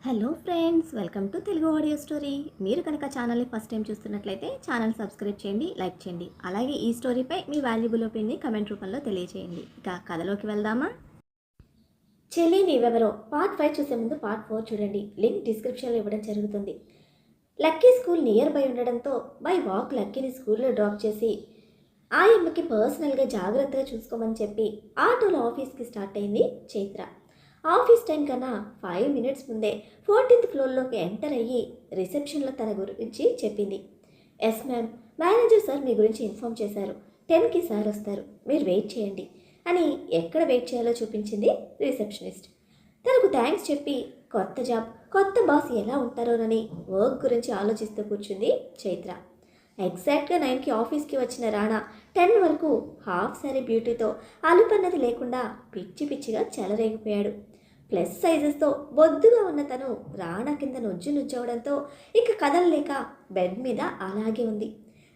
Hello friends, welcome to Telugu audio story. మీరు కనుక ఛానల్ని ఫస్ట్ టైం చూస్తున్నట్లయితే ఛానల్ సబ్స్క్రైబ్ చేయండి, లైక్ చేయండి. అలాగే ఈ స్టోరీపై మీ వాల్యుబుల్ ఒపీనియన్ని కమెంట్ రూపంలో తెలియజేయండి. ఇక కథలోకి వెళ్దామా? చెల్లి నీవెవరో పార్ట్ 5 చూసే ముందు పార్ట్ 4 చూడండి. లింక్ డిస్క్రిప్షన్లో ఇవ్వడం జరుగుతుంది. లక్కీ స్కూల్ నియర్ బై ఉండడంతో బై వాక్ లక్కీని స్కూల్లో డ్రాప్ చేసి ఆ అమ్మకి పర్సనల్గా జాగ్రత్తగా చూసుకోమని చెప్పి ఆటోలో ఆఫీస్కి స్టార్ట్ అయింది చైత్ర. ఆఫీస్ టైం కన్నా 5 మినిట్స్ ముందే 14th ఫ్లోర్లోకి ఎంటర్ అయ్యి రిసెప్షన్లో తన గురించి చెప్పింది. ఎస్ మ్యామ్, మేనేజర్ సార్ మీ గురించి ఇన్ఫామ్ చేశారు. 10కి సార్ వస్తారు, మీరు వెయిట్ చేయండి అని ఎక్కడ వెయిట్ చేయాలో చూపించింది రిసెప్షనిస్ట్. తనకు థ్యాంక్స్ చెప్పి కొత్త జాబ్, కొత్త బాస్ ఎలా ఉంటారోనని వర్క్ గురించి ఆలోచిస్తూ కూర్చుంది చైత్ర. ఎగ్జాక్ట్గా 9కి ఆఫీస్కి వచ్చిన రాణా 10 వరకు హాఫ్ సారీ బ్యూటీతో అలుపన్నది లేకుండా పిచ్చి పిచ్చిగా చెలరేగిపోయాడు. ప్లస్ సైజెస్తో బొద్దుగా ఉన్న తను రాణా కింద నుజ్జవడంతో ఇక కదలలేక బెడ్ మీద అలాగే ఉంది.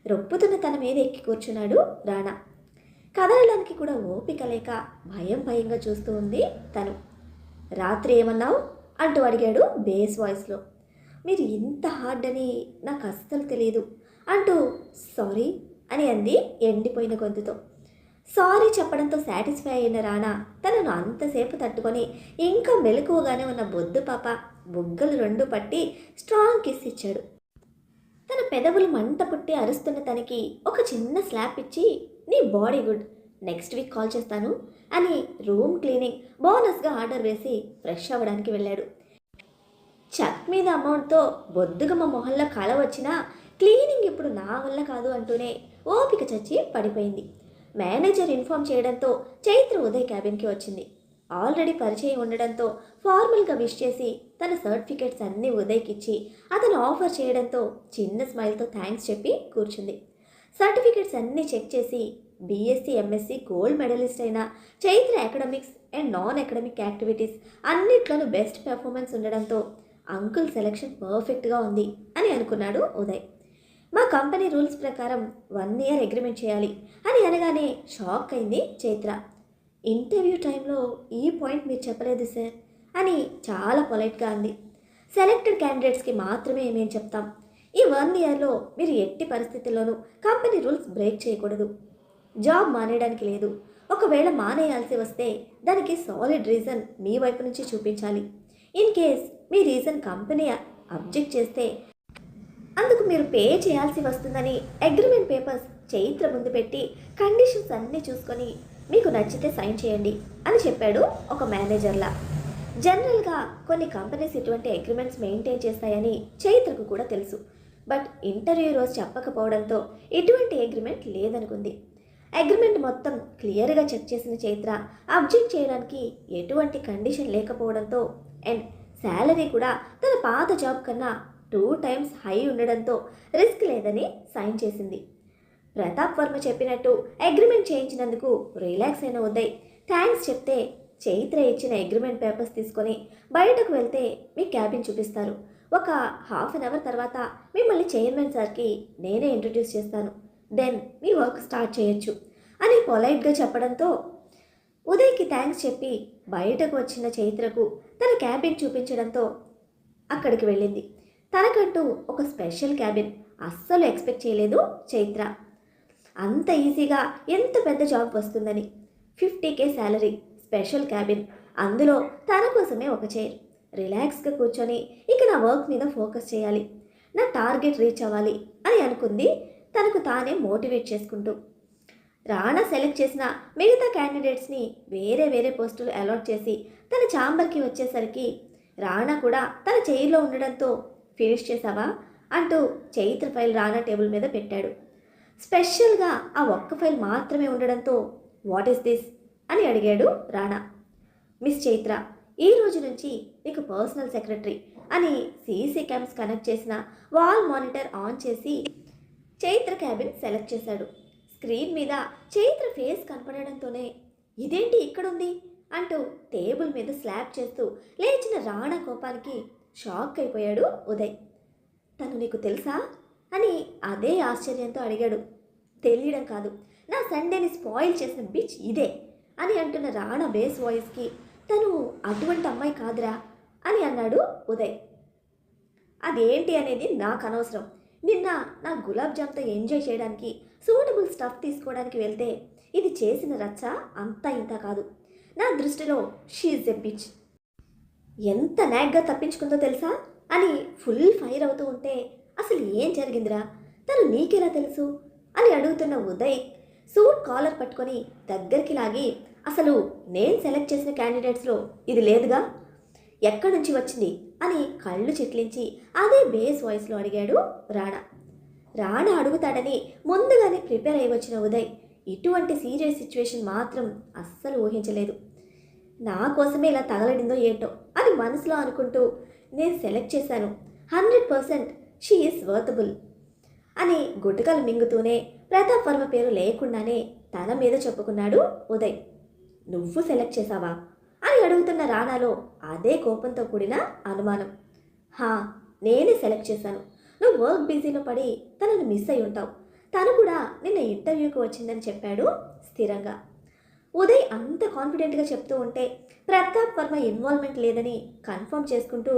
రొప్పుతున్న తన మీద ఎక్కి కూర్చున్నాడు రాణా. కదలడానికి కూడా ఓపిక లేక భయంగా చూస్తూ ఉంది తను. రాత్రి ఏమన్నావు అంటూ అడిగాడు బేస్ వాయిస్లో. మీరు ఇంత హార్డ్ అని నాకు అస్సలు తెలియదు అంటూ సారీ అని అంది ఎండిపోయిన గొంతుతో. సారీ చెప్పడంతో సాటిస్ఫై అయిన రాణా తనను అంతసేపు తట్టుకొని ఇంకా మెలకువగానే ఉన్న బొద్దు పాప బుగ్గలు 2 పట్టి స్ట్రాంగ్ కిస్ ఇచ్చాడు. తన పెదవులు మంట పుట్టి అరుస్తున్న తనకి ఒక చిన్న స్లాప్ ఇచ్చి నీ body good, next week call చేస్తాను అని రూమ్ క్లీనింగ్ బోనస్గా ఆర్డర్ వేసి ఫ్రెష్ అవ్వడానికి వెళ్ళాడు. చెక్ మీద అమౌంట్తో బొద్దుగమ్మ మొహంలో కళ వచ్చినా క్లీనింగ్ ఇప్పుడు నా వల్ల కాదు అంటూనే ఓపిక చచ్చి పడిపోయింది. మేనేజర్ ఇన్ఫామ్ చేయడంతో చైత్ర ఉదయ్ క్యాబిన్కి వచ్చింది. ఆల్రెడీ పరిచయం ఉండడంతో ఫార్మల్గా విష్ చేసి తన సర్టిఫికేట్స్ అన్నీ ఉదయ్కి ఇచ్చి అతను ఆఫర్ చేయడంతో చిన్న స్మైల్తో థ్యాంక్స్ చెప్పి కూర్చుంది. సర్టిఫికేట్స్ అన్నీ చెక్ చేసి బీఎస్సీ ఎంఎస్సీ గోల్డ్ మెడలిస్ట్ అయిన Chaitra academics and non academic activities అన్నిట్లోనూ బెస్ట్ పెర్ఫార్మెన్స్ ఉండడంతో అంకుల్ సెలెక్షన్ పర్ఫెక్ట్గా ఉంది అని అనుకున్నాడు ఉదయ్. మా కంపెనీ రూల్స్ ప్రకారం 1 ఇయర్ అగ్రిమెంట్ చేయాలి అని అనగానే షాక్ అయింది చైత్ర. ఇంటర్వ్యూ టైంలో ఈ పాయింట్ మీరు చెప్పలేదు సార్ అని చాలా పొలైట్గా అంది. సెలెక్టెడ్ క్యాండిడేట్స్కి మాత్రమే మేము చెప్తాం. ఈ 1 ఇయర్లో మీరు ఎట్టి పరిస్థితుల్లోనూ కంపెనీ రూల్స్ బ్రేక్ చేయకూడదు. జాబ్ మానేయడానికి లేదు. ఒకవేళ మానేయాల్సి వస్తే దానికి సాలిడ్ రీజన్ మీ వైపు నుంచి చూపించాలి. In case me reason company object చేస్తే అందుకు మీరు పే చేయాల్సి వస్తుందని అగ్రిమెంట్ పేపర్స్ చైత్ర ముందు పెట్టి కండిషన్స్ అన్నీ చూసుకొని మీకు నచ్చితే సైన్ చేయండి అని చెప్పాడు ఒక మేనేజర్లా. జనరల్గా కొన్ని కంపెనీస్ ఇటువంటి అగ్రిమెంట్స్ మెయింటైన్ చేస్తాయని చైత్రకు కూడా తెలుసు. బట్ ఇంటర్వ్యూ రోజు చెప్పకపోవడంతో ఎటువంటి అగ్రిమెంట్ లేదనుకుంది. అగ్రిమెంట్ మొత్తం క్లియర్గా చెక్ చేసిన చైత్ర అబ్జెక్ట్ చేయడానికి ఎటువంటి కండిషన్ లేకపోవడంతో అండ్ శాలరీ కూడా తన పాత జాబ్ కన్నా 2 times హై ఉండడంతో రిస్క్ లేదని సైన్ చేసింది. ప్రతాప్ వర్మ చెప్పినట్టు అగ్రిమెంట్ చేయించినందుకు రిలాక్స్ అయిన ఉదయ్ థ్యాంక్స్ చెప్తే చైత్ర ఇచ్చిన అగ్రిమెంట్ పేపర్స్ తీసుకొని బయటకు వెళ్తే మీ క్యాబిన్ చూపిస్తారు. ఒక హాఫ్ అన్ అవర్ తర్వాత మిమ్మల్ని చైర్మన్ సార్కి నేనే ఇంట్రడ్యూస్ చేస్తాను. దెన్ మీ వర్క్ స్టార్ట్ చేయొచ్చు అని పొలైట్గా చెప్పడంతో ఉదయ్కి థ్యాంక్స్ చెప్పి బయటకు వచ్చిన చైత్రకు తన క్యాబిన్ చూపించడంతో అక్కడికి వెళ్ళింది. తనకంటూ ఒక స్పెషల్ క్యాబిన్ అస్సలు ఎక్స్పెక్ట్ చేయలేదు చైత్ర. అంత ఈజీగా ఎంత పెద్ద జాబ్ వస్తుందని. 50K శాలరీ, స్పెషల్ క్యాబిన్, అందులో తన కోసమే ఒక చైర్. రిలాక్స్గా కూర్చొని ఇక నా వర్క్ మీద ఫోకస్ చేయాలి, నా టార్గెట్ రీచ్ అవ్వాలి అని అనుకుంది తనకు తానే మోటివేట్ చేసుకుంటూ. రాణా సెలెక్ట్ చేసిన మిగతా క్యాండిడేట్స్ని వేరే పోస్టులు అలాట్ చేసి తన ఛాంబర్కి వచ్చేసరికి రాణా కూడా తన చైర్లో ఉండడంతో ఫినిష్ చేసావా అంటూ చైత్ర ఫైల్ రాణా టేబుల్ మీద పెట్టాడు. స్పెషల్గా ఆ ఒక్క ఫైల్ మాత్రమే ఉండడంతో వాట్ ఈస్ దిస్ అని అడిగాడు రాణా. మిస్ చైత్ర, ఈ రోజు నుంచి మీకు పర్సనల్ సెక్రటరీ అని సీసీ క్యామ్స్ కనెక్ట్ చేసిన వాల్ మానిటర్ ఆన్ చేసి చైత్ర క్యాబిన్ సెలెక్ట్ చేశాడు. స్క్రీన్ మీద చైత్ర ఫేస్ కనపడడంతోనే ఇదేంటి ఇక్కడుంది అంటూ టేబుల్ మీద స్లాప్ చేస్తూ లేచిన రాణా కోపానికి షాక్ అయిపోయాడు ఉదయ్. తను నీకు తెలుసా అని అదే ఆశ్చర్యంతో అడిగాడు. తెలియడం కాదు, నా సండేని స్పాయిల్ చేసిన బిచ్ ఇదే అని అంటున్న రాణా బేస్ వాయిస్కి తను అటువంటి అమ్మాయి కాదురా అని అన్నాడు ఉదయ్. అదేంటి అనేది నాకు అనవసరం. నిన్న నా గులాబ్ జామ్తో ఎంజాయ్ చేయడానికి సూటబుల్ స్టఫ్ తీసుకోవడానికి వెళ్తే ఇది చేసిన రచ్చ అంతా ఇంత కాదు. నా దృష్టిలో షీఈ్ ఎ బిచ్. ఎంత నాగ్గా తప్పించుకుందో తెలుసా అని ఫుల్ ఫైర్ అవుతూ ఉంటే, అసలు ఏం జరిగిందిరా, తను నీకెలా తెలుసు అని అడుగుతున్న ఉదయ్ సూట్ కాలర్ పట్టుకొని దగ్గరికి లాగి, అసలు నేను సెలెక్ట్ చేసిన క్యాండిడేట్స్లో ఇది లేదుగా, ఎక్కడి నుంచి వచ్చింది అని కళ్ళు చిట్లించి అదే బేస్ వాయిస్లో అడిగాడు రాణా. రాణా అడుగుతాడని ముందుగానే ప్రిపేర్ అయి వచ్చిన ఉదయ్ ఇటువంటి సీరియస్ సిచ్యువేషన్ మాత్రం అస్సలు ఊహించలేదు. నా కోసమే ఇలా తగలడిందో ఏంటో అని మనసులో అనుకుంటూ, నేను సెలెక్ట్ చేశాను, 100% షీ ఈస్ వర్తబుల్ అని గుటకలు మింగుతూనే ప్రతాప్ వర్మ పేరు లేకుండానే తన మీద చెప్పుకున్నాడు ఉదయ్. నువ్వు సెలెక్ట్ చేశావా అని అడుగుతున్న రాణాలో అదే కోపంతో కూడిన అనుమానం. హా, నేనే సెలెక్ట్ చేశాను. నువ్వు వర్క్ బిజీలో పడి తనను మిస్ అయి ఉంటావు. తను కూడా నిన్న ఇంటర్వ్యూకి వచ్చిందని చెప్పాడు స్థిరంగా. ఉదయ్ అంత కాన్ఫిడెంట్గా చెప్తూ ఉంటే ప్రతాప్ వర్మ ఇన్వాల్వ్మెంట్ లేదని కన్ఫర్మ్ చేసుకుంటూ,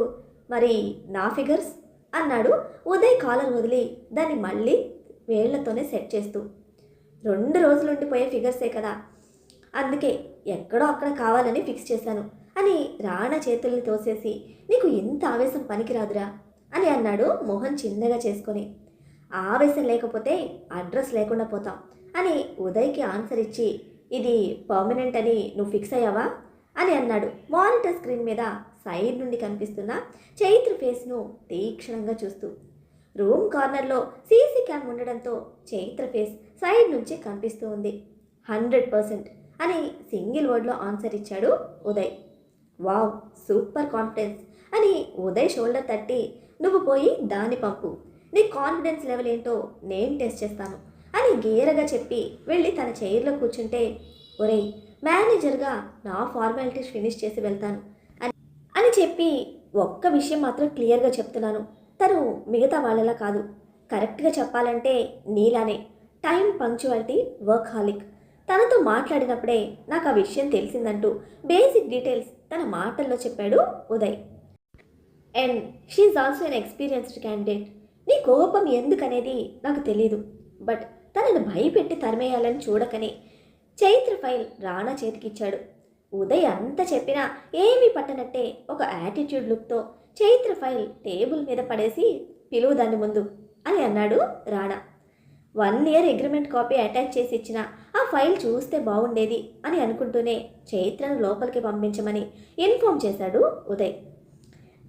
మరి నా ఫిగర్స్ అన్నాడు ఉదయ్ కాలర్ వదిలి దాన్ని మళ్ళీ వేళ్లతోనే సెట్ చేస్తూ. 2 రోజులుండిపోయే ఫిగర్సే కదా, అందుకే ఎక్కడో అక్కడ కావాలని ఫిక్స్ చేశాను అని రాణా చేతుల్ని తోసేసి, నీకు ఇంత ఆవేశం పనికిరాదురా అని అన్నాడు మొహం చిన్నగా చేసుకొని. ఆవేశం లేకపోతే అడ్రస్ లేకుండా పోతాం అని ఉదయ్కి ఆన్సర్ ఇచ్చి, ఇది పర్మనెంట్ అని నువ్వు ఫిక్స్ అయ్యావా అని అన్నాడు మానిటర్ స్క్రీన్ మీద సైడ్ నుండి కనిపిస్తున్న చైత్ర ఫేస్ను తీక్షణంగా చూస్తూ. రూమ్ కార్నర్లో సీసీ క్యామ్ ఉండడంతో చైత్ర ఫేస్ సైడ్ నుంచి కనిపిస్తూ ఉంది. 100% అని సింగిల్ వర్డ్లో ఆన్సర్ ఇచ్చాడు ఉదయ్. వావ్, సూపర్ కాన్ఫిడెన్స్ అని ఉదయ్ షోల్డర్ తట్టి, నువ్వు పోయి దాన్ని పంపు, నీ కాన్ఫిడెన్స్ లెవెల్ ఏంటో నేను టెస్ట్ చేస్తాను అని గేరగా చెప్పి వెళ్ళి తన చైర్లో కూర్చుంటే, ఒరేయ్ మేనేజర్గా నా ఫార్మాలిటీస్ ఫినిష్ చేసి వెళ్తాను అని చెప్పి, ఒక్క విషయం మాత్రం క్లియర్గా చెప్తున్నాను, తను మిగతా వాళ్ళలా కాదు, కరెక్ట్గా చెప్పాలంటే నీలానే టైం పంక్చువాలిటీ వర్క్ హాలిక్. తనతో మాట్లాడినప్పుడే నాకు ఆ విషయం తెలిసిందంటూ బేసిక్ డీటెయిల్స్ తన మాటల్లో చెప్పాడు Uday. And she also an experienced candidate. నీ కోపం ఎందుకనేది నాకు తెలీదు, బట్ తనను భయపెట్టి తరిమేయాలని చూడకనే చైత్ర ఫైల్ రాణా చేతికిచ్చాడు. ఉదయ్ అంత చెప్పినా ఏమీ పట్టనట్టే ఒక యాటిట్యూడ్ లుక్తో చైత్ర ఫైల్ టేబుల్ మీద పడేసి, పిలువు దాన్ని ముందు అని అన్నాడు Rana. 1 year agreement copy attach చేసి ఇచ్చిన ఆ ఫైల్ చూస్తే బాగుండేది అని అనుకుంటూనే చైత్రను లోపలికి పంపించమని ఇన్ఫామ్ చేశాడు ఉదయ్.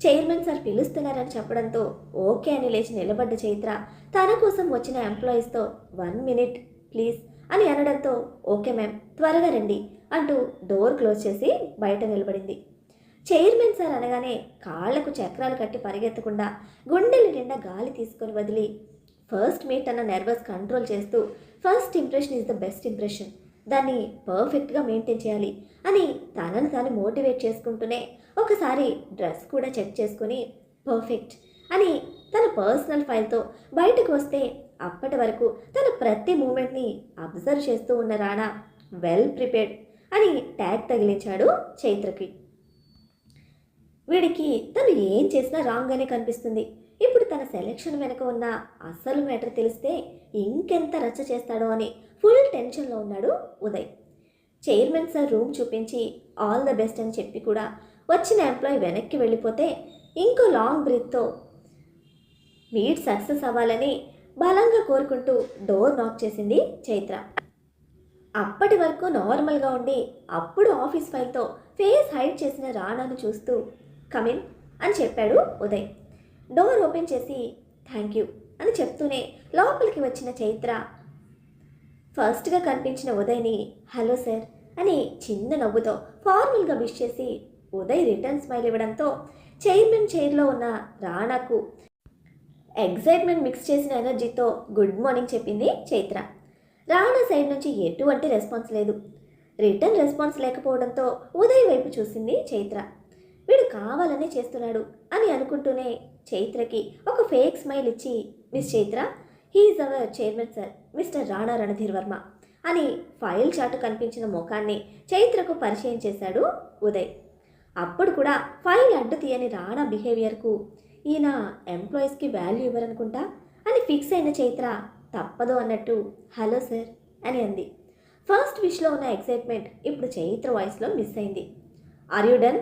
చైర్మన్ సార్ పిలుస్తున్నారని చెప్పడంతో ఓకే అని లేచి నిలబడ్డ చైత్ర తన కోసం వచ్చిన ఎంప్లాయీస్తో 1 మినిట్ ప్లీజ్ అని అనడంతో, ఓకే మ్యామ్, త్వరగా రండి అంటూ డోర్ క్లోజ్ చేసి బయట నిలబడింది. చైర్మన్ సార్ అనగానే కాళ్లకు చక్రాలు కట్టి పరిగెత్తకుండా గుండెల నిండా గాలి తీసుకొని వదిలి, ఫస్ట్ మీట్ అన్న నర్వస్ కంట్రోల్ చేస్తూ, first impression is the best impression, దాన్ని పర్ఫెక్ట్గా మెయింటైన్ చేయాలి అని తనను తాను మోటివేట్ చేసుకుంటూనే ఒకసారి డ్రెస్ కూడా చెక్ చేసుకుని పర్ఫెక్ట్ అని తన పర్సనల్ ఫైల్తో బయటకు వస్తే, అప్పటి వరకు తన ప్రతి మూమెంట్ని అబ్జర్వ్ చేస్తూ ఉన్న రాణా వెల్ ప్రిపేర్డ్ అని ట్యాగ్ తగిలించాడు చైత్రకి. వీడికి తను ఏం చేసినా రాంగ్గానే కనిపిస్తుంది, ఇప్పుడు తన సెలెక్షన్ వెనుక ఉన్న అసలు మ్యాటర్ తెలిస్తే ఇంకెంత రచ్చ చేస్తాడో అని ఫుల్ టెన్షన్లో ఉన్నాడు ఉదయ్. చైర్మన్ సార్ రూమ్ చూపించి ఆల్ ద బెస్ట్ అని చెప్పి కూడా వచ్చిన ఎంప్లాయీ వెనక్కి వెళ్ళిపోతే, ఇంకో లాంగ్ బ్రీత్తో మీట్ సక్సెస్ అవ్వాలని బలంగా కోరుకుంటూ డోర్ నాక్ చేసింది చైత్ర. అప్పటి వరకు నార్మల్గా ఉండి అప్పుడు ఆఫీస్ ఫైల్తో ఫేస్ హైడ్ చేసిన రాణాను చూస్తూ కమిన్ అని చెప్పాడు ఉదయ్. డోర్ ఓపెన్ చేసి థ్యాంక్ యూ అని చెప్తూనే లోపలికి వచ్చిన చైత్ర ఫస్ట్గా కనిపించిన ఉదయ్ని హలో సార్ అని చిన్న నవ్వుతో ఫార్మల్గా విష్ చేసి ఉదయ్ రిటర్న్ స్మైల్ ఇవ్వడంతో చైర్మన్ చైర్లో ఉన్న రాణాకు ఎగ్జైట్మెంట్ మిక్స్ చేసిన ఎనర్జీతో గుడ్ మార్నింగ్ చెప్పింది చైత్ర. రాణా సైడ్ నుంచి ఎటువంటి రెస్పాన్స్ లేదు. రిటర్న్ రెస్పాన్స్ లేకపోవడంతో ఉదయ్ వైపు చూసింది చైత్ర. వీడు కావాలనే చేస్తున్నాడు అని అనుకుంటూనే చైత్రకి ఒక ఫేక్ స్మైల్ ఇచ్చి, miss Chaitra, he's our chairman sir, mister Rana Randhir Varma అని ఫైల్ చాటు కనిపించిన ముఖాన్ని చైత్రకు పరిచయం చేశాడు ఉదయ్. అప్పుడు కూడా ఫైల్ అడ్డు తీయని రాణా బిహేవియర్కు ఈయన ఎంప్లాయీస్కి వాల్యూ ఇవ్వరనుకుంటా అని ఫిక్స్ అయిన చైత్ర తప్పదు అన్నట్టు హలో సార్ అని అంది. ఫస్ట్ విష్లో ఉన్న ఎక్సైట్మెంట్ ఇప్పుడు చైత్ర వాయిస్లో మిస్ అయింది. ఆర్ యూ డన్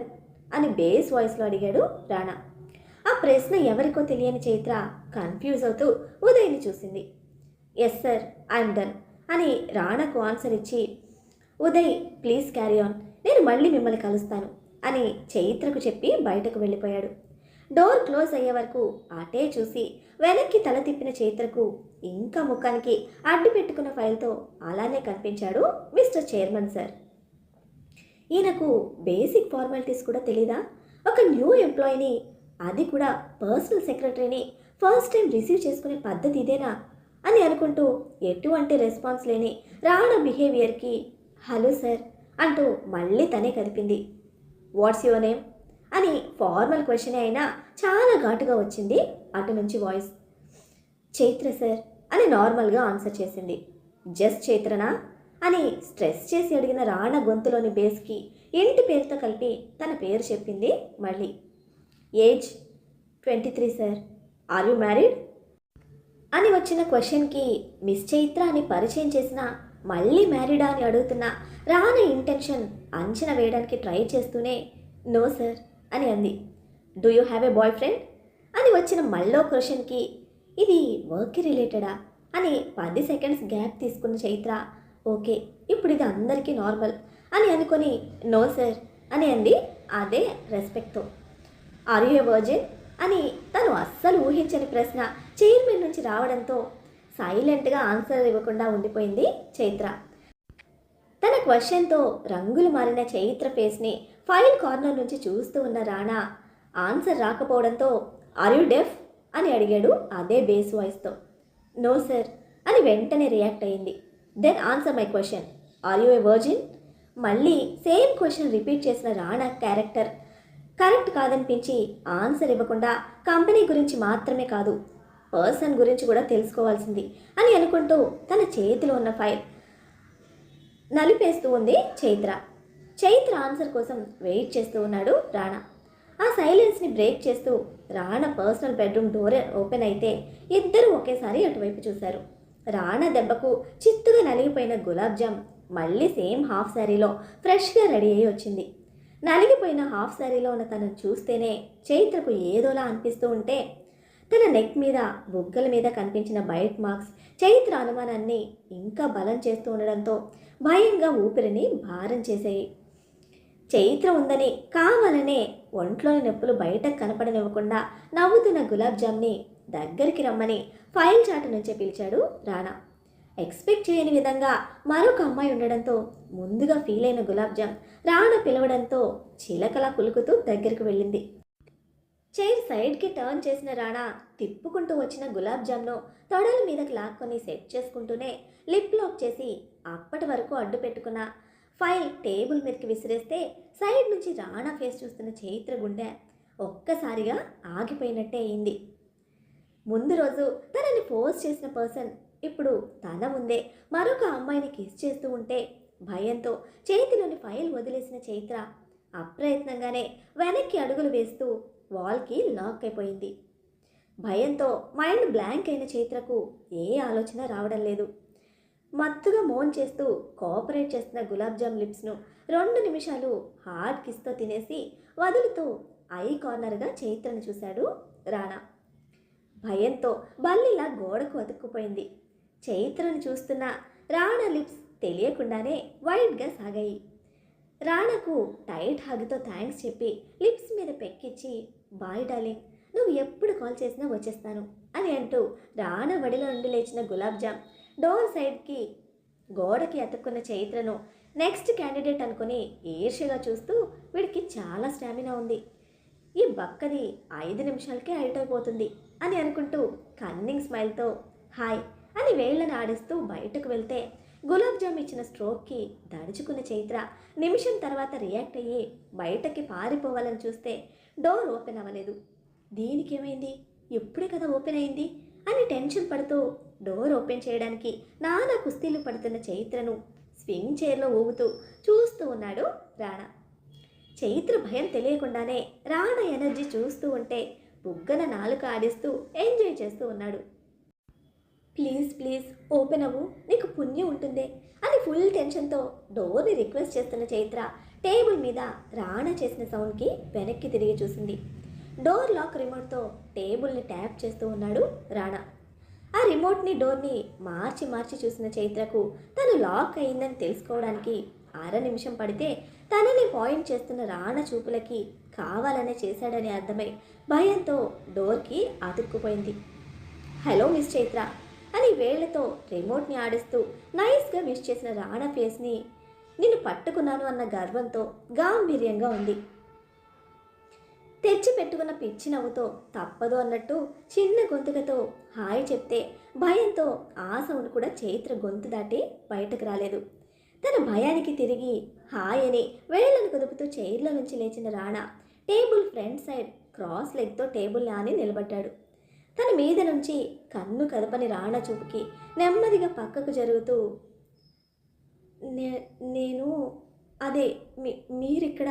అని బేస్ వాయిస్లో అడిగాడు రాణా. ఆ ప్రశ్న ఎవరికో తెలియని చైత్ర కన్ఫ్యూజ్ అవుతూ ఉదయ్ని చూసింది. ఎస్ సార్ ఐఎమ్ డన్ అని రాణాకు ఆన్సర్ ఇచ్చి, ఉదయ్ ప్లీజ్ క్యారీ ఆన్, నేను మళ్ళీ మిమ్మల్ని కలుస్తాను అని చైత్రకు చెప్పి బయటకు వెళ్ళిపోయాడు. డోర్ క్లోజ్ అయ్యే వరకు అటే చూసి వెనక్కి తల తిప్పిన చైత్రకు ఇంకా ముఖానికి అడ్డు పెట్టుకున్న ఫైల్తో అలానే కనిపించాడు మిస్టర్ చైర్మన్ సార్. ఈయనకు బేసిక్ ఫార్మాలిటీస్ కూడా తెలీదా? ఒక న్యూ ఎంప్లాయీని, అది కూడా పర్సనల్ సెక్రటరీని ఫస్ట్ టైం రిసీవ్ చేసుకునే పద్ధతి ఇదేనా అని అనుకుంటూ ఎటువంటి రెస్పాన్స్ లేని రాణా బిహేవియర్కి హలో సార్ అంటూ మళ్ళీ తనే కలిపింది. వాట్స్ యువర్ నేమ్ అని ఫార్మల్ క్వశ్చన్ అయినా చాలా ఘాటుగా వచ్చింది అటు నుంచి వాయిస్. చైత్ర సార్ అని నార్మల్గా ఆన్సర్ చేసింది. జస్ట్ చైత్రనా అని స్ట్రెస్ చేసి అడిగిన రాణా గొంతులోని బేస్కి ఇంటి పేరుతో కలిపి తన పేరు చెప్పింది మళ్ళీ. Age 23 sir. Are you married అని వచ్చిన క్వశ్చన్కి మిస్ చైత్ర అని పరిచయం చేసిన మళ్ళీ మ్యారీడా అని అడుగుతున్న రాణా ఇంటెన్షన్ అంచనా వేయడానికి ట్రై చేస్తూనే నో సార్ అని అంది. Do you have a boy friend అని వచ్చిన మళ్ళో క్వశ్చన్కి ఇది వర్క్కి రిలేటెడా అని 10 సెకండ్స్ గ్యాప్ తీసుకున్న చైత్ర ఓకే ఇప్పుడు ఇది అందరికీ నార్మల్ అని అనుకొని నో సార్ అని అంది అదే రెస్పెక్ట్తో. ఆర్ యు ఎ వర్జిన్ అని తను అస్సలు ఊహించని ప్రశ్న చైర్మన్ నుంచి రావడంతో సైలెంట్గా ఆన్సర్ ఇవ్వకుండా ఉండిపోయింది చైత్ర. తన క్వశ్చన్తో రంగులు మారిన చైత్ర ఫేస్ని ఫైల్ కార్నర్ నుంచి చూస్తూ ఉన్న రాణా ఆన్సర్ రాకపోవడంతో ఆర్ యు డెఫ్ అని అడిగాడు అదే బేస్ వాయిస్తో. నో సార్ అని వెంటనే రియాక్ట్ అయ్యింది. Then answer my question, are you a virgin? మళ్ళీ సేమ్ క్వశ్చన్ రిపీట్ చేసిన రాణా క్యారెక్టర్ కరెక్ట్ కాదనిపించి ఆన్సర్ ఇవ్వకుండా కంపెనీ గురించి మాత్రమే కాదు పర్సన్ గురించి కూడా తెలుసుకోవాల్సింది అని అనుకుంటూ తన చేతిలో ఉన్న ఫైల్ నలిపేస్తూ ఉంది చైత్ర. చైత్ర ఆన్సర్ కోసం వెయిట్ చేస్తూ ఉన్నాడు రాణా. ఆ సైలెన్స్ని బ్రేక్ చేస్తూ Rana personal bedroom door open అయితే ఇద్దరు ఒకేసారి అటువైపు చూశారు. రాణా దెబ్బకు చిత్తుగా నలిగిపోయిన గులాబ్ జామ్ మళ్ళీ సేమ్ హాఫ్ శారీలో ఫ్రెష్గా రెడీ అయ్యి వచ్చింది. నలిగిపోయిన హాఫ్ శారీలో ఉన్న తనను చూస్తేనే చైత్రకు ఏదోలా అనిపిస్తూ ఉంటే తన నెక్ మీద బుగ్గల మీద కనిపించిన బైట్ మార్క్స్ చైత్ర అనుమానాన్ని ఇంకా బలం చేస్తూ ఉండడంతో భయంగా ఊపిరిని భారం చేసాయి. చైత్ర ఉందని కావాలనే ఒంట్లోని నొప్పులు బయటకు కనపడనివ్వకుండా నవ్వుతున్న గులాబ్ జామ్ని దగ్గరికి రమ్మని ఫైల్ చాటు నుంచే పిలిచాడు రాణా. ఎక్స్పెక్ట్ చేయని విధంగా మరొక అమ్మాయి ఉండడంతో ముందుగా ఫీల్ అయిన గులాబ్ జామ్ రాణా పిలవడంతో చిలకలా కులుకుతూ దగ్గరికి వెళ్ళింది. చైర్ సైడ్కి టర్న్ చేసిన రాణా తిప్పుకుంటూ వచ్చిన గులాబ్ జామ్ను తొడల మీదకి లాక్కొని సెట్ చేసుకుంటూనే లిప్ లాక్ చేసి అప్పటి వరకు అడ్డు పెట్టుకున్న ఫైల్ టేబుల్ మీదకి విసిరేస్తే సైడ్ నుంచి రాణా ఫేస్ చూస్తున్న చైత్ర గుండె ఒక్కసారిగా ఆగిపోయినట్టే అయింది. ముందు రోజు తనని ఫోర్స్ చేసిన పర్సన్ ఇప్పుడు తన ముందే మరొక అమ్మాయిని కిస్ చేస్తూ ఉంటే భయంతో చేతిలోని ఫైల్ వదిలేసిన చైత్ర అప్రయత్నంగానే వెనక్కి అడుగులు వేస్తూ వాల్కి లాక్ అయిపోయింది. భయంతో మైండ్ బ్లాంక్ అయిన చైత్రకు ఏ ఆలోచన రావడం లేదు. మత్తుగా మోన్ చేస్తూ కోఆపరేట్ చేస్తున్న గులాబ్ జామ్ లిప్స్ను 2 నిమిషాలు హార్డ్ కిస్తో తినేసి వదులుతూ ఐ కార్నర్గా చైత్రను చూశాడు రాణా. భయంతో బల్లిలా గోడకు అతుక్కుపోయింది. చైత్రను చూస్తున్న రాణా లిప్స్ తెలియకుండానే వైడ్గా సాగాయి. రాణాకు టైట్ హగ్తో థ్యాంక్స్ చెప్పి లిప్స్ మీద పెక్కిచ్చి బాయ్ డార్లింగ్, నువ్వు ఎప్పుడు కాల్ చేసినా వచ్చేస్తాను అని అంటూ రాణా వడిలో నుండి లేచిన గులాబ్ జామ్ డోర్ సైడ్కి గోడకి అతుక్కున్న చైత్రను నెక్స్ట్ క్యాండిడేట్ అనుకుని ఈర్ష్యగా చూస్తూ వీడికి చాలా స్టామినా ఉంది, ఈ బక్కది 5 నిమిషాలకే అవుట్ అయిపోతుంది అని అనుకుంటూ కన్నింగ్ స్మైల్తో హాయ్ అని వేళ్లను ఆడిస్తూ బయటకు వెళ్తే గులాబ్ జామ్ ఇచ్చిన స్ట్రోక్కి దడుచుకున్న చైత్ర నిమిషం తర్వాత రియాక్ట్ అయ్యి బయటకి పారిపోవాలని చూస్తే డోర్ ఓపెన్ అవ్వలేదు. దీనికేమైంది, ఇప్పుడే కదా ఓపెన్ అయింది అని టెన్షన్ పడుతూ డోర్ ఓపెన్ చేయడానికి నానా కుస్తీలు పడుతున్న చైత్రను స్వింగ్ చైర్లో ఊగుతూ చూస్తూ ఉన్నాడు రాణా. చైత్ర భయం తెలియకుండానే రాణా ఎనర్జీ చూస్తూ ఉంటే బుగ్గన నాలుక ఆడిస్తూ ఎంజాయ్ చేస్తూ ఉన్నాడు. ప్లీజ్ ప్లీజ్ ఓపెన్ అవ్వు, నీకు పుణ్యం ఉంటుంది అని ఫుల్ టెన్షన్తో డోర్ని రిక్వెస్ట్ చేస్తున్న చైత్ర టేబుల్ మీద రాణా చేసిన సౌండ్కి వెనక్కి తిరిగి చూసింది. డోర్ లాక్ రిమోట్తో టేబుల్ని ట్యాప్ చేస్తూ ఉన్నాడు రాణా. ఆ రిమోట్ని డోర్ని మార్చి మార్చి చూసిన చైత్రకు తను లాక్ అయిందని తెలుసుకోవడానికి నిమిషం పడితే తనని పాయింట్ చేస్తున్న రాణా చూపులకి కావాలనే చేశాడని అర్థమై భయంతో డోర్కి అతుక్కుపోయింది. హలో మిస్ చైత్ర అని వేళ్లతో రిమోట్ని ఆడిస్తూ నైస్గా విష్ చేసిన రాణా ఫేస్ని నిన్ను పట్టుకున్నాను అన్న గర్వంతో గాంభీర్యంగా ఉంది. తెచ్చి పెట్టుకున్న పిచ్చి నవ్వుతో తప్పదు అన్నట్టు చిన్న గొంతుకతో హాయ్ చెప్తే భయంతో ఆ సౌండ్ కూడా చైత్ర గొంతు దాటి బయటకు రాలేదు. తన భయానికి తిరిగి హాయ్ అని వేళ్లను కుదుపుతూ చైర్లో నుంచి లేచిన Rana table front side cross లెగ్తో టేబుల్ని ఆని నిలబడ్డాడు. తన మీద నుంచి కన్ను కదపని రాణా చూపుకి నెమ్మదిగా పక్కకు జరుగుతూ నేను అదే మీరిక్కడ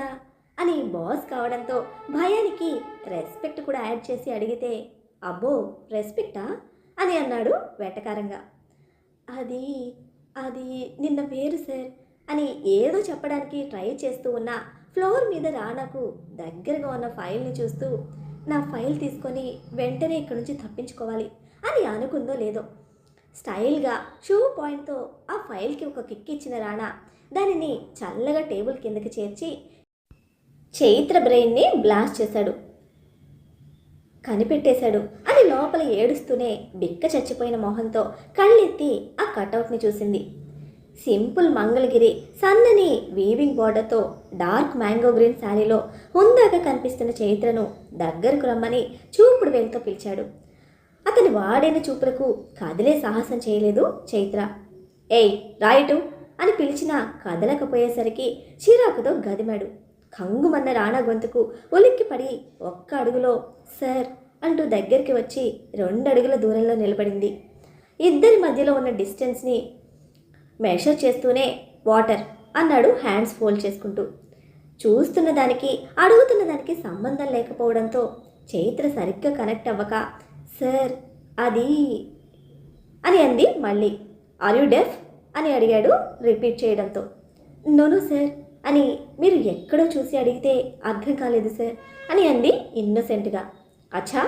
అని బాస్ కావడంతో భయానికి రెస్పెక్ట్ కూడా యాడ్ చేసి అడిగితే అబ్బో రెస్పెక్టా అని అన్నాడు వెటకారంగా. అది అది నిన్న పేరు సార్ అని ఏదో చెప్పడానికి ట్రై చేస్తూ ఉన్న ఫ్లోర్ మీద రాణాకు దగ్గరగా ఉన్న ఫైల్ని చూస్తూ నా ఫైల్ తీసుకొని వెంటనే ఇక్కడి నుంచి తప్పించుకోవాలి అని అనుకుందో లేదో స్టైల్గా షూ పాయింట్తో ఆ ఫైల్కి ఒక కిక్ ఇచ్చిన రాణా దానిని చల్లగా టేబుల్ కిందకి చేర్చి చైత్ర బ్రెయిన్ని బ్లాస్ట్ చేశాడు. కనిపెట్టేశాడు అని లోపల ఏడుస్తూనే బిక్క చచ్చిపోయిన మొహంతో కళ్ళెత్తి ఆ కటౌట్ని చూసింది. సింపుల్ మంగళగిరి సన్నని వీవింగ్ బార్డర్తో డార్క్ మ్యాంగో గ్రీన్ శారీలో హుందాగా కనిపిస్తున్న చైత్రను దగ్గరకు రమ్మని చూపుడు వేలుతో పిలిచాడు. అతని వాడైన చూపులకు కదిలే సాహసం చేయలేదు చైత్ర. ఏయ్ రైటు అని పిలిచినా కదలకపోయేసరికి చిరాకుతో గదిమాడు. కంగుమన్న రాణా గొంతుకు ఉలిక్కిపడి ఒక్క అడుగులో సార్ అంటూ దగ్గరికి వచ్చి 2 అడుగుల దూరంలో నిలబడింది. ఇద్దరి మధ్యలో ఉన్న డిస్టెన్స్ని మెషర్ చేస్తూనే వాటర్ అన్నాడు హ్యాండ్స్ ఫోల్డ్ చేసుకుంటూ. చూస్తున్న దానికి అడుగుతున్న దానికి సంబంధం లేకపోవడంతో చైత్ర సరిగ్గా కనెక్ట్ అవ్వక సార్ అది అని అంది మళ్ళీ. ఆర్ యూ డెఫ్ అని అడిగాడు రిపీట్ చేయడంతో. నోను సార్ అని మీరు ఎక్కడో చూసి అడిగితే అర్థం కాలేదు సార్ అని అంది ఇన్నోసెంట్గా. అచ్చా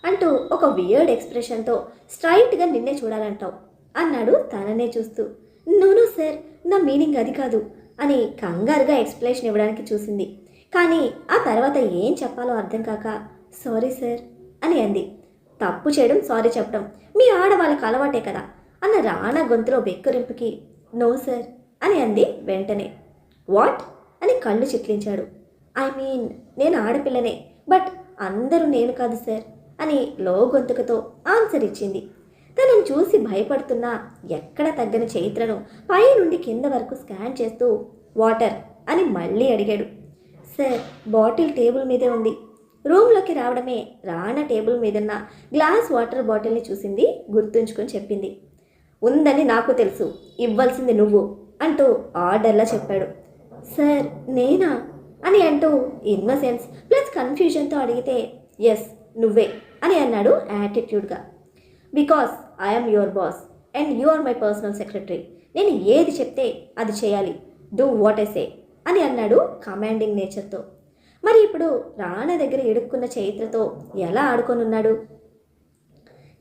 అంటూ ఒక వియర్డ్ ఎక్స్ప్రెషన్తో స్ట్రైట్గా నిన్నే చూడాలంటావు అన్నాడు తననే చూస్తూ. నోనో సార్ నా మీనింగ్ అది కాదు అని కంగారుగా ఎక్స్ప్లెనేషన్ ఇవ్వడానికి చూసింది. కానీ ఆ తర్వాత ఏం చెప్పాలో అర్థం కాక సారీ సార్ అని అంది. తప్పు చేయడం సారీ చెప్పడం మీ ఆడవాళ్ళకి అలవాటే కదా అన్న రాణా గొంతులో బెక్కరింపుకి నో సార్ అని అంది వెంటనే. వాట్ అని కళ్ళు చిట్లించాడు. ఐ మీన్ నేను ఆడపిల్లనే బట్ అందరూ నేను కాదు సార్ అని లో గొంతుకతో ఆన్సర్ ఇచ్చింది. తనను చూసి భయపడుతున్నా ఎక్కడ తగ్గని చైత్రను పై నుండి కింద వరకు స్కాన్ చేస్తూ వాటర్ అని మళ్ళీ అడిగాడు. సార్ బాటిల్ టేబుల్ మీదే ఉంది. రూమ్లోకి రావడమే రాణా టేబుల్ మీదున్న గ్లాస్ వాటర్ బాటిల్ని చూసింది, గుర్తుంచుకొని చెప్పింది. ఉందని నాకు తెలుసు, ఇవ్వాల్సింది నువ్వు అంటూ ఆర్డర్లా చెప్పాడు. సార్ నేనా అని అంటూ ఇన్నోసెన్స్ ప్లస్ కన్ఫ్యూజన్తో అడిగితే ఎస్ నువ్వే అని అన్నాడు యాటిట్యూడ్గా. Because I'm your boss and you are my personal secretary. నేను ఏది చెప్తే అది చేయాలి, డూ వాట్ ఐ సే అని అన్నాడు కమాండింగ్ నేచర్తో. మరి ఇప్పుడు రాణా దగ్గర ఇడుక్కున్న చైత్రతో ఎలా ఆడుకొనున్నాడు?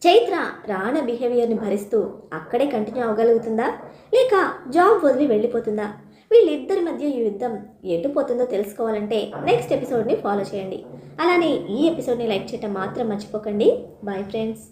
చైత్ర రాణా బిహేవియర్ని భరిస్తూ అక్కడే కంటిన్యూ అవ్వగలుగుతుందా లేక జాబ్ వదిలి వెళ్ళిపోతుందా? వీళ్ళిద్దరి మధ్య ఈ యుద్ధం ఎటు పోతుందో తెలుసుకోవాలంటే నెక్స్ట్ ఎపిసోడ్ని ఫాలో చేయండి. అలానే ఈ ఎపిసోడ్ని లైక్ చేయడం మాత్రం మర్చిపోకండి. Bye friends.